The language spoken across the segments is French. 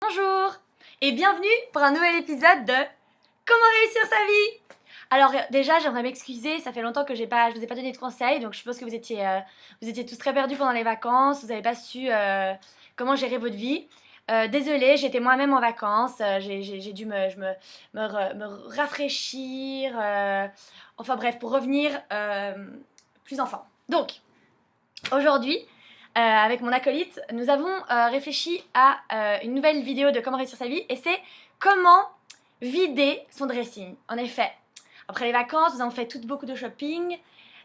Bonjour et bienvenue pour un nouvel épisode de Comment réussir sa vie. Alors déjà j'aimerais m'excuser, ça fait longtemps que je vous ai pas donné de conseils, donc je suppose que vous étiez tous très perdus pendant les vacances, vous n'avez pas su comment gérer votre vie. Désolée, j'étais moi-même en vacances, j'ai dû me rafraîchir, enfin bref, pour revenir plus en forme. Donc, aujourd'hui, avec mon acolyte, nous avons réfléchi à une nouvelle vidéo de comment réussir sa vie et c'est comment vider son dressing. En effet, après les vacances, nous avons fait beaucoup de shopping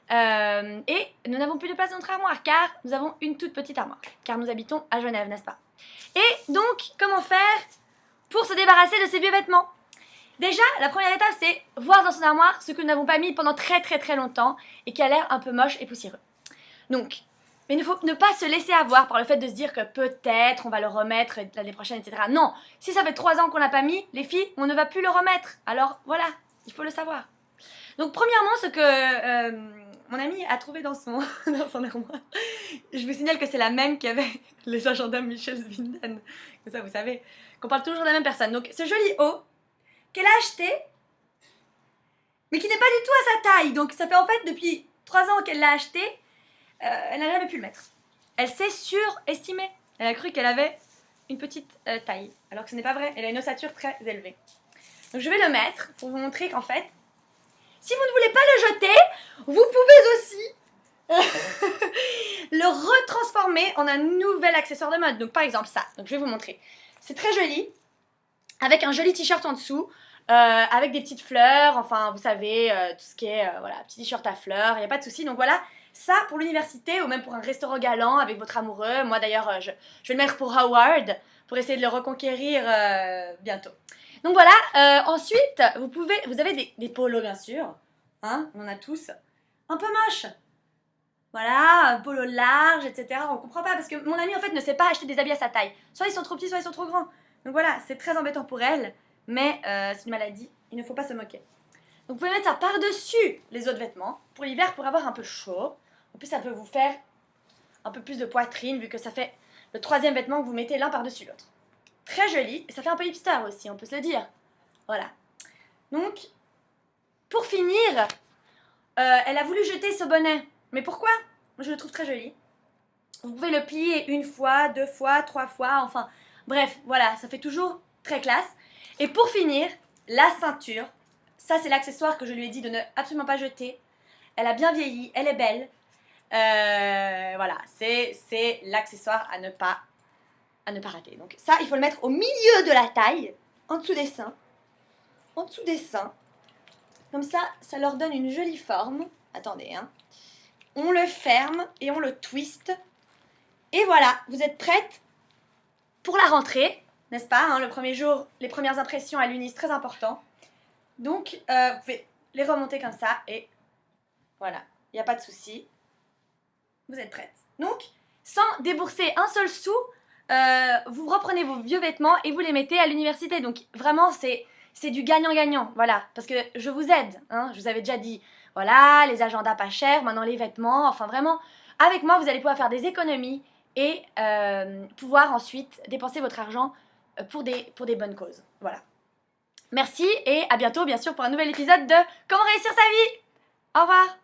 et nous n'avons plus de place dans notre armoire car nous avons une toute petite armoire, car nous habitons à Genève, n'est-ce pas? Et donc, comment faire pour se débarrasser de ces vieux vêtements? Déjà, la première étape, c'est voir dans son armoire ce que nous n'avons pas mis pendant très longtemps et qui a l'air un peu moche et poussiéreux. Donc, mais il ne faut ne pas se laisser avoir par le fait de se dire que peut-être on va le remettre l'année prochaine, etc. Non, si ça fait 3 ans qu'on l'a pas mis, les filles, on ne va plus le remettre. Alors voilà, il faut le savoir. Donc premièrement, ce que mon ami a trouvé dans son armoire, je vous signale que c'est la même qu'avait les agendas Michel Svinden. Comme ça, vous savez qu'on parle toujours de la même personne. Donc ce joli haut qu'elle a acheté, mais qui n'est pas du tout à sa taille. Donc ça fait en fait depuis 3 ans qu'elle l'a acheté. Elle n'a jamais pu le mettre. Elle s'est surestimée. Elle a cru qu'elle avait une petite taille, alors que ce n'est pas vrai. Elle a une ossature très élevée. Donc je vais le mettre pour vous montrer qu'en fait, si vous ne voulez pas le jeter, vous pouvez aussi le retransformer en un nouvel accessoire de mode. Donc par exemple ça. Donc je vais vous montrer. C'est très joli, avec un joli t-shirt en dessous. Avec des petites fleurs, enfin vous savez, tout ce qui est, voilà, petit t-shirt à fleurs, il n'y a pas de souci. Donc voilà, ça pour l'université ou même pour un restaurant galant avec votre amoureux. Moi d'ailleurs, je vais le mettre pour Howard, pour essayer de le reconquérir bientôt. Donc voilà, ensuite, vous avez des polos bien sûr, hein, on en a tous, un peu moches. Voilà, un polo large, etc. On comprend pas parce que mon amie en fait ne sait pas acheter des habits à sa taille. Soit ils sont trop petits, soit ils sont trop grands. Donc voilà, c'est très embêtant pour elle. Mais c'est une maladie, il ne faut pas se moquer. Donc vous pouvez mettre ça par-dessus les autres vêtements pour l'hiver pour avoir un peu chaud. En plus ça peut vous faire un peu plus de poitrine vu que ça fait le 3e vêtement que vous mettez l'un par-dessus l'autre. Très joli, et ça fait un peu hipster aussi, on peut se le dire. Voilà. Donc, pour finir, elle a voulu jeter ce bonnet. Mais pourquoi? Moi je le trouve très joli. Vous pouvez le plier 1 fois, 2 fois, 3 fois, enfin bref, voilà, ça fait toujours très classe. Et pour finir, la ceinture, ça c'est l'accessoire que je lui ai dit de ne absolument pas jeter. Elle a bien vieilli, elle est belle. Voilà, c'est l'accessoire à ne pas rater. Donc ça, il faut le mettre au milieu de la taille, en dessous des seins. En dessous des seins. Comme ça, ça leur donne une jolie forme. Attendez, hein. On le ferme et on le twist. Et voilà, vous êtes prête pour la rentrée. N'est-ce pas, hein, le premier jour, les premières impressions à l'Uni, c'est très important. Donc, vous pouvez les remonter comme ça et voilà, il n'y a pas de souci. Vous êtes prête. Donc, sans débourser un seul sou, vous reprenez vos vieux vêtements et vous les mettez à l'université. Donc, vraiment, c'est du gagnant-gagnant. Voilà, parce que je vous aide. Hein, je vous avais déjà dit, voilà, les agendas pas chers, maintenant les vêtements. Enfin, vraiment, avec moi, vous allez pouvoir faire des économies et pouvoir ensuite dépenser votre argent pour des bonnes causes. Voilà. Merci et à bientôt bien sûr pour un nouvel épisode de Comment réussir sa vie. Au revoir.